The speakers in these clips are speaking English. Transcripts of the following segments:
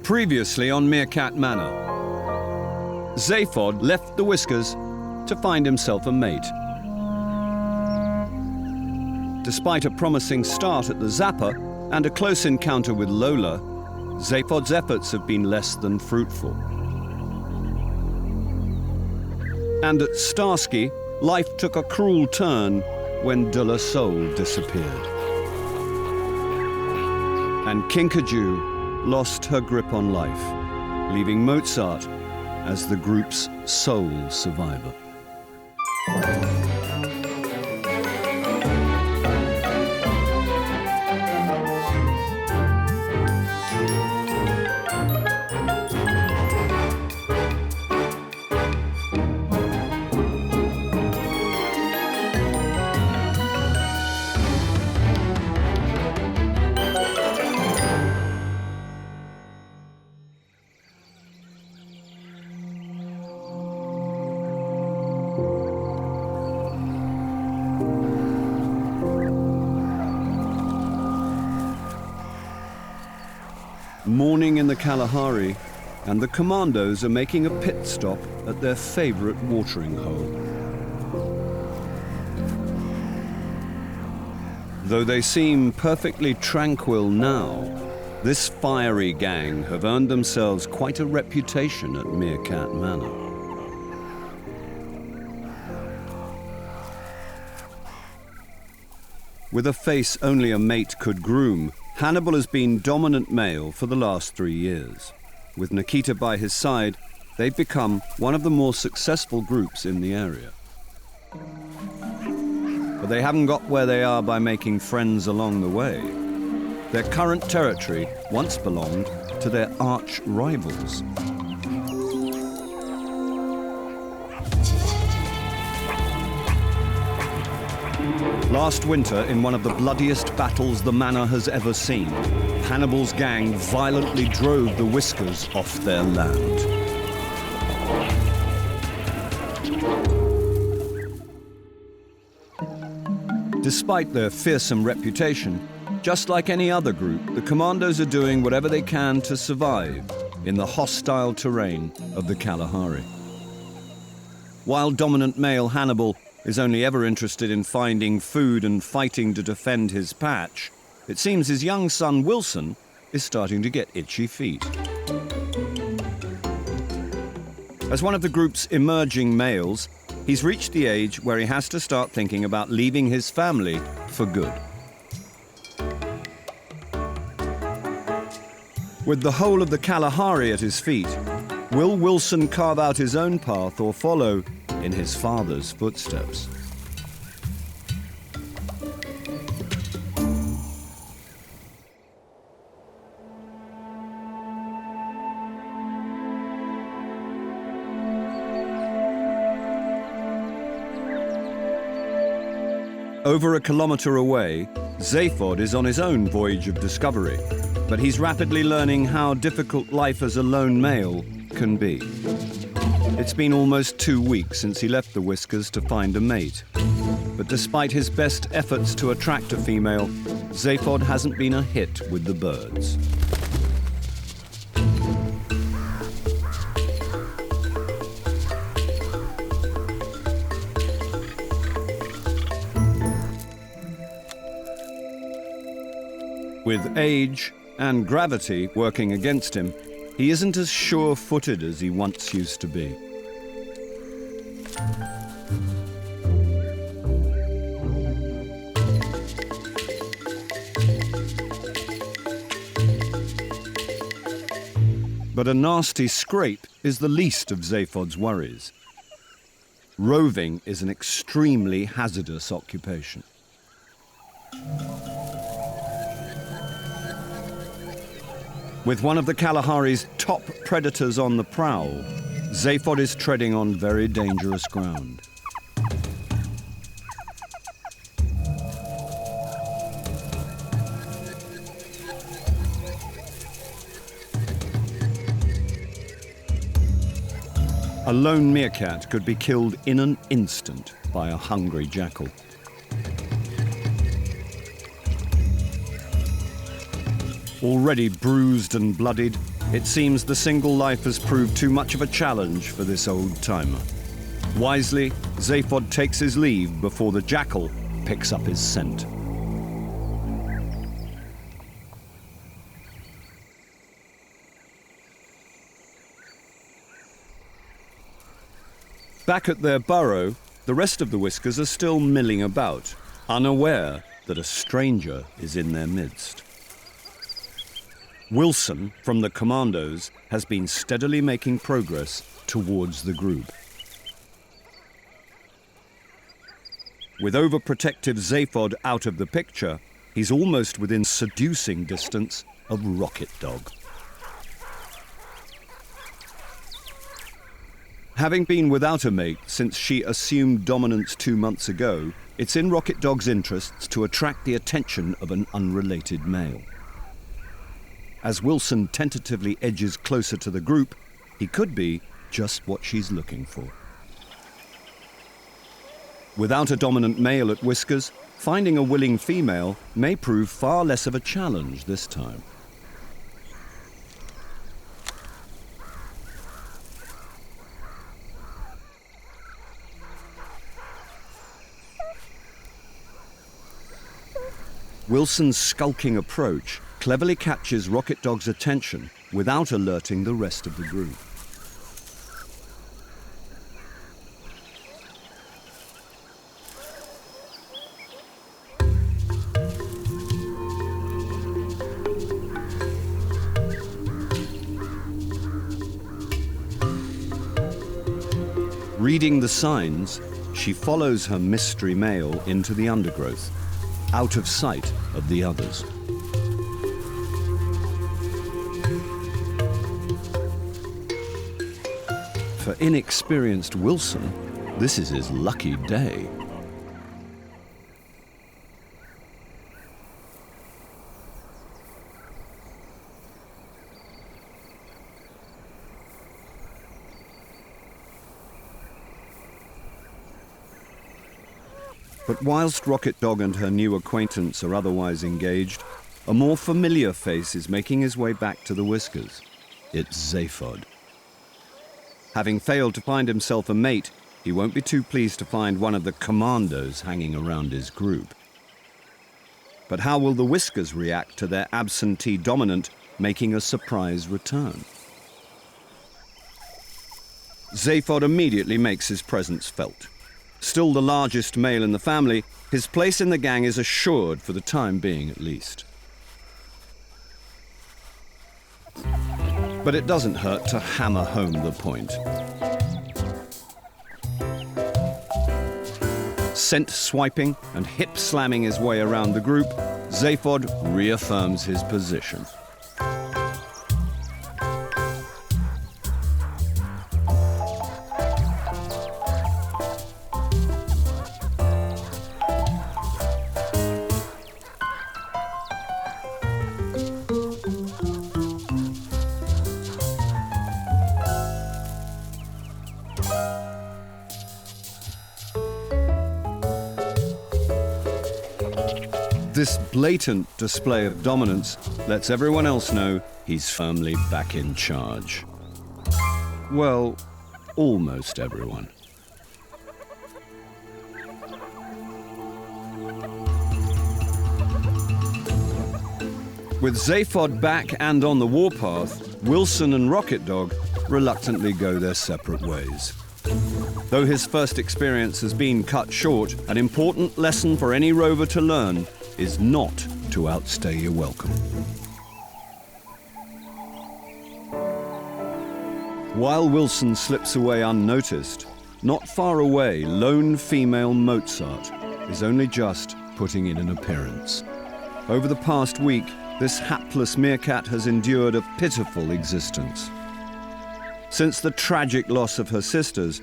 Previously on Meerkat Manor, Zapod left the Whiskers to find himself a mate. Despite a promising start at the Zappa and a close encounter with Lola, Zapod's efforts have been less than fruitful. And at Starsky, life took a cruel turn when De La Soul disappeared. And Kinkajou lost her grip on life, leaving Mozart as the group's sole survivor. Morning in the Kalahari, and the Commandos are making a pit stop at their favorite watering hole. Though they seem perfectly tranquil now, this fiery gang have earned themselves quite a reputation at Meerkat Manor. With a face only a mate could groom, Hannibal has been dominant male for the last 3 years. With Nikita by his side, they've become one of the more successful groups in the area. But they haven't got where they are by making friends along the way. Their current territory once belonged to their arch rivals. Last winter, in one of the bloodiest battles the Manor has ever seen, Hannibal's gang violently drove the Whiskers off their land. Despite their fearsome reputation, just like any other group, the Commandos are doing whatever they can to survive in the hostile terrain of the Kalahari. While dominant male Hannibal is only ever interested in finding food and fighting to defend his patch, it seems his young son Wilson is starting to get itchy feet. As one of the group's emerging males, he's reached the age where he has to start thinking about leaving his family for good. With the whole of the Kalahari at his feet, will Wilson carve out his own path or follow in his father's footsteps? Over a kilometre away, Zapod is on his own voyage of discovery, but he's rapidly learning how difficult life as a lone male can be. It's been almost 2 weeks since he left the Whiskers to find a mate. But despite his best efforts to attract a female, Zapod hasn't been a hit with the birds. With age and gravity working against him, he isn't as sure-footed as he once used to be. But a nasty scrape is the least of Zapod's worries. Roving is an extremely hazardous occupation. With one of the Kalahari's top predators on the prowl, Zapod is treading on very dangerous ground. A lone meerkat could be killed in an instant by a hungry jackal. Already bruised and bloodied, It seems the single life has proved too much of a challenge for this old-timer. Wisely, Zapod takes his leave before the Jackal picks up his scent. Back at their burrow, the rest of the Whiskers are still milling about, unaware that a stranger is in their midst. Wilson, from the Commandos, has been steadily making progress towards the group. With overprotective Zapod out of the picture, he's almost within seducing distance of Rocket Dog. Having been without a mate since she assumed dominance 2 months ago, it's in Rocket Dog's interests to attract the attention of an unrelated male. As Wilson tentatively edges closer to the group, he could be just what she's looking for. Without a dominant male at Whiskers, finding a willing female may prove far less of a challenge this time. Wilson's skulking approach cleverly catches Rocket Dog's attention without alerting the rest of the group. Reading the signs, she follows her mystery male into the undergrowth, out of sight of the others. For inexperienced Wilson, this is his lucky day. But whilst Rocket Dog and her new acquaintance are otherwise engaged, a more familiar face is making his way back to the Whiskers. It's Zapod. Having failed to find himself a mate, he won't be too pleased to find one of the Commandos hanging around his group. But how will the Whiskers react to their absentee dominant making a surprise return? Zapod immediately makes his presence felt. Still the largest male in the family, his place in the gang is assured for the time being at least. But it doesn't hurt to hammer home the point. Scent swiping and hip slamming his way around the group, Zapod reaffirms his position. This blatant display of dominance lets everyone else know he's firmly back in charge. Well, almost everyone. With Zapod back and on the warpath, Wilson and Rocket Dog reluctantly go their separate ways. Though his first experience has been cut short, an important lesson for any rover to learn is not to outstay your welcome. While Wilson slips away unnoticed, not far away, lone female Mozart is only just putting in an appearance. Over the past week, this hapless Meerkat has endured a pitiful existence. Since the tragic loss of her sisters,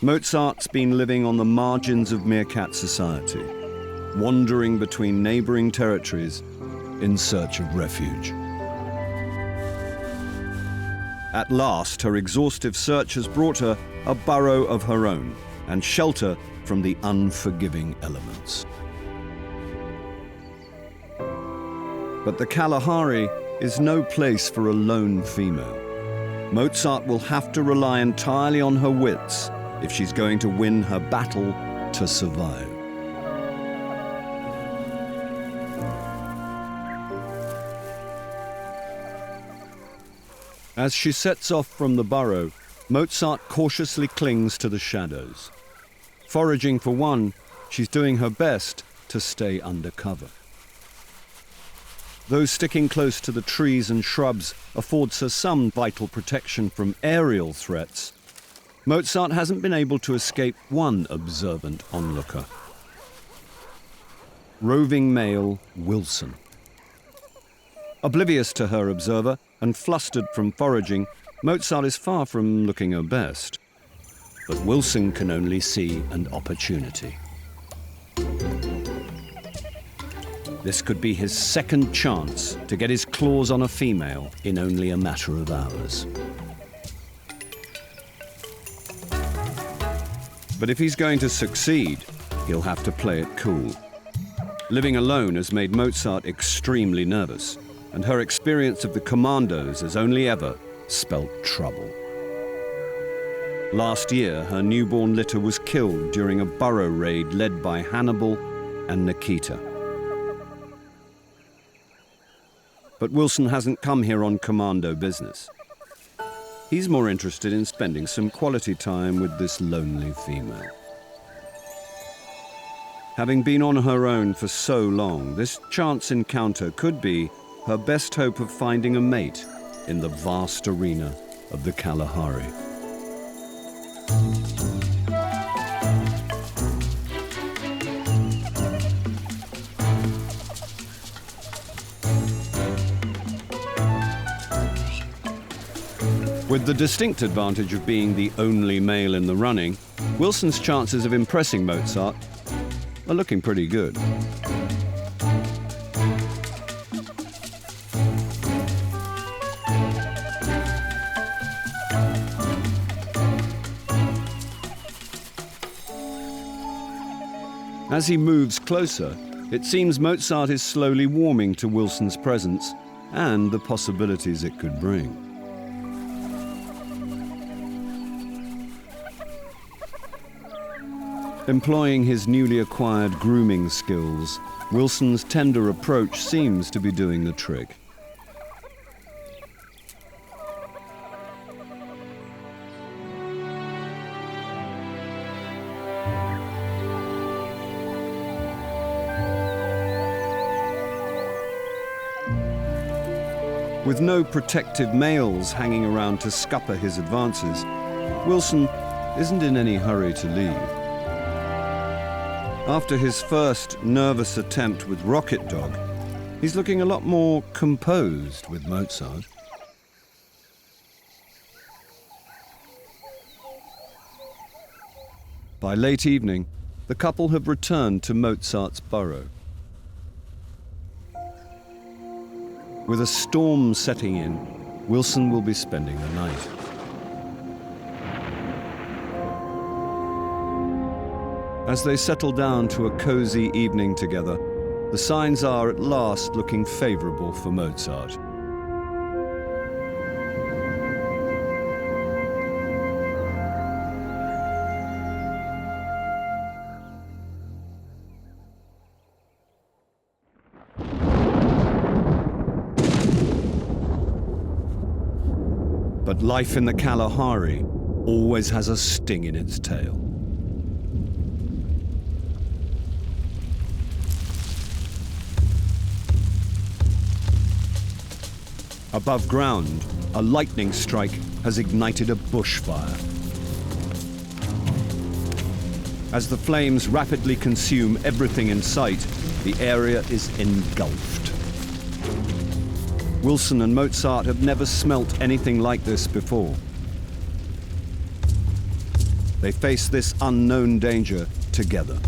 Mozart's been living on the margins of Meerkat society, wandering between neighboring territories in search of refuge. At last, her exhaustive search has brought her a burrow of her own and shelter from the unforgiving elements. But the Kalahari is no place for a lone female. Mozart will have to rely entirely on her wits if she's going to win her battle to survive. As she sets off from the burrow, Mozart cautiously clings to the shadows. Foraging for one, she's doing her best to stay under cover. Though sticking close to the trees and shrubs affords her some vital protection from aerial threats, Mozart hasn't been able to escape one observant onlooker. Roving male Wilson. Oblivious to her observer and flustered from foraging, Mozart is far from looking her best. But Wilson can only see an opportunity. This could be his second chance to get his claws on a female in only a matter of hours. But if he's going to succeed, he'll have to play it cool. Living alone has made Mozart extremely nervous, and her experience of the Commandos has only ever spelt trouble. Last year, her newborn litter was killed during a burrow raid led by Hannibal and Nikita. But Wilson hasn't come here on commando business. He's more interested in spending some quality time with this lonely female. Having been on her own for so long, this chance encounter could be her best hope of finding a mate in the vast arena of the Kalahari. With the distinct advantage of being the only male in the running, Wilson's chances of impressing Mozart are looking pretty good. As he moves closer, it seems Mozart is slowly warming to Wilson's presence and the possibilities it could bring. Employing his newly acquired grooming skills, Wilson's tender approach seems to be doing the trick. With no protective males hanging around to scupper his advances, Wilson isn't in any hurry to leave. After his first nervous attempt with Rocket Dog, he's looking a lot more composed with Mozart. By late evening, the couple have returned to Mozart's burrow. With a storm setting in, Wilson will be spending the night. As they settle down to a cozy evening together, the signs are at last looking favorable for Mozart. But life in the Kalahari always has a sting in its tail. Above ground, a lightning strike has ignited a bushfire. As the flames rapidly consume everything in sight, the area is engulfed. Wilson and Mozart have never smelt anything like this before. They face this unknown danger together.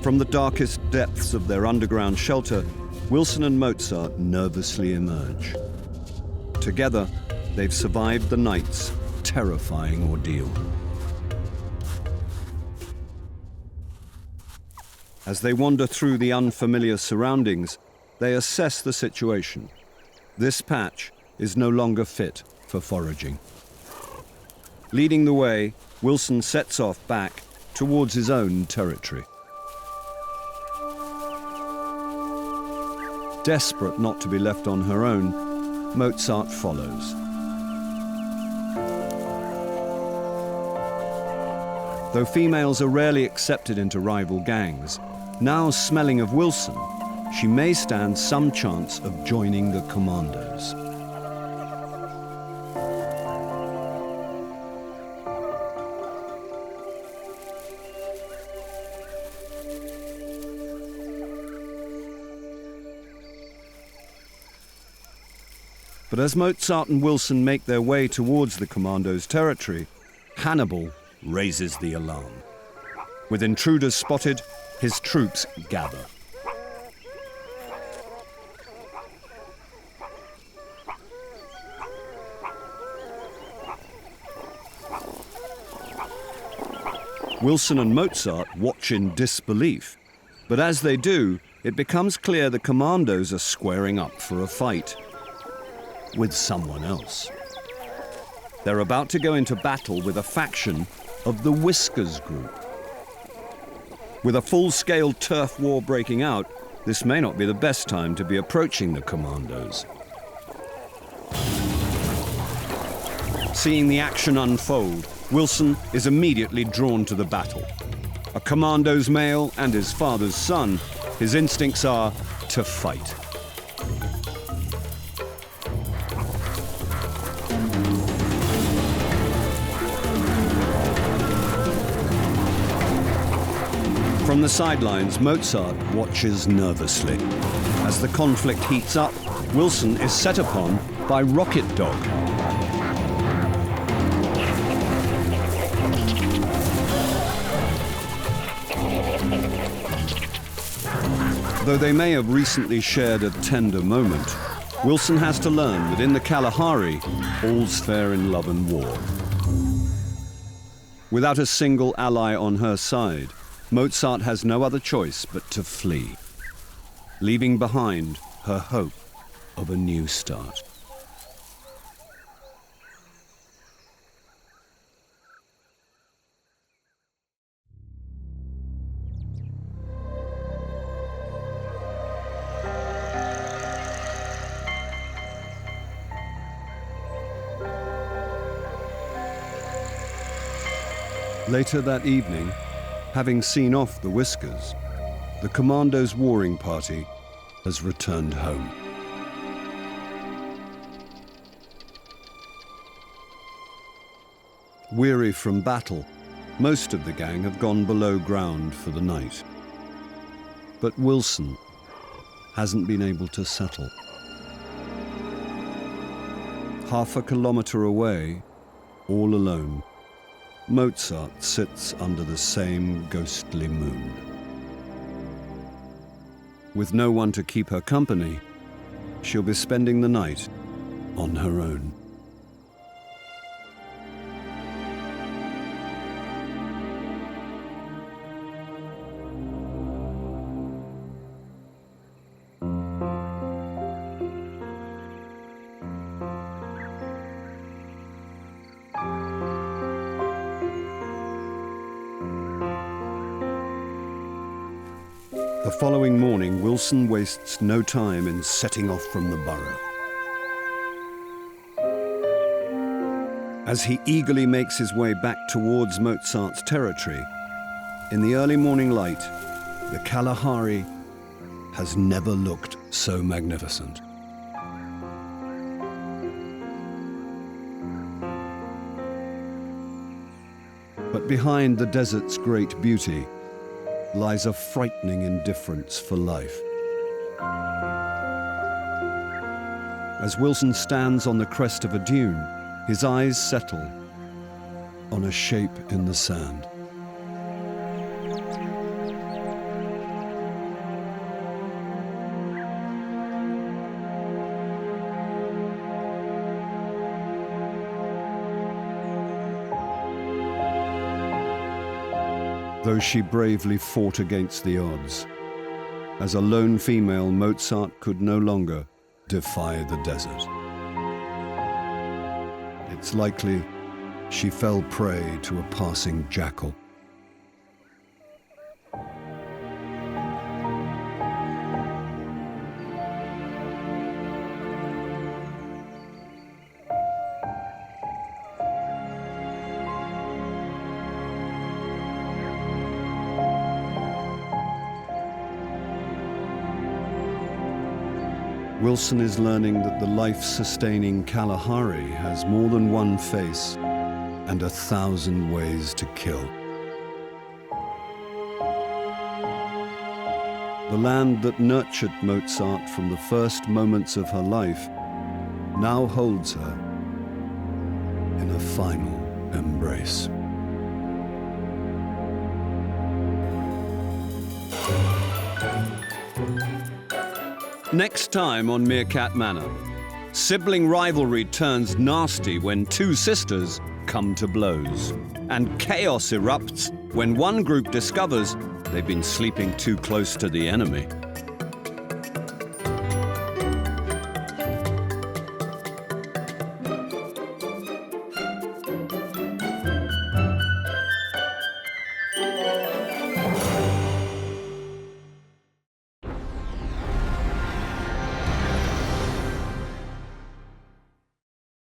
From the darkest depths of their underground shelter, Wilson and Mozart nervously emerge. Together, they've survived the night's terrifying ordeal. As they wander through the unfamiliar surroundings, they assess the situation. This patch is no longer fit for foraging. Leading the way, Wilson sets off back towards his own territory. Desperate not to be left on her own, Mozart follows. Though females are rarely accepted into rival gangs, now smelling of Wilson, she may stand some chance of joining the Commandos. But as Mozart and Wilson make their way towards the Commandos' territory, Hannibal raises the alarm. With intruders spotted, his troops gather. Wilson and Mozart watch in disbelief, but as they do, it becomes clear the Commandos are squaring up for a fight with someone else. They're about to go into battle with a faction of the Whiskers group. With a full-scale turf war breaking out, this may not be the best time to be approaching the Commandos. Seeing the action unfold, Wilson is immediately drawn to the battle. A Commandos male and his father's son, his instincts are to fight. From the sidelines, Mozart watches nervously. As the conflict heats up, Wilson is set upon by Rocket Dog. Though they may have recently shared a tender moment, Wilson has to learn that in the Kalahari, all's fair in love and war. Without a single ally on her side, Mozart has no other choice but to flee, leaving behind her hope of a new start. Later that evening, having seen off the Whiskers, the Commandos' warring party has returned home. Weary from battle, most of the gang have gone below ground for the night. But Wilson hasn't been able to settle. Half a kilometre away, all alone, Mozart sits under the same ghostly moon. With no one to keep her company, she'll be spending the night on her own. The following morning, Wilson wastes no time in setting off from the Burrow. As he eagerly makes his way back towards Mozart's territory, in the early morning light, the Kalahari has never looked so magnificent. But behind the desert's great beauty lies a frightening indifference for life. As Wilson stands on the crest of a dune, his eyes settle on a shape in the sand. though she bravely fought against the odds. As a lone female, Mozart could no longer defy the desert. It's likely she fell prey to a passing jackal. Wilson is learning that the life-sustaining Kalahari has more than one face and 1,000 ways to kill. The land that nurtured Mozart from the first moments of her life now holds her in a final embrace. Next time on Meerkat Manor, sibling rivalry turns nasty when two sisters come to blows, and chaos erupts when one group discovers they've been sleeping too close to the enemy.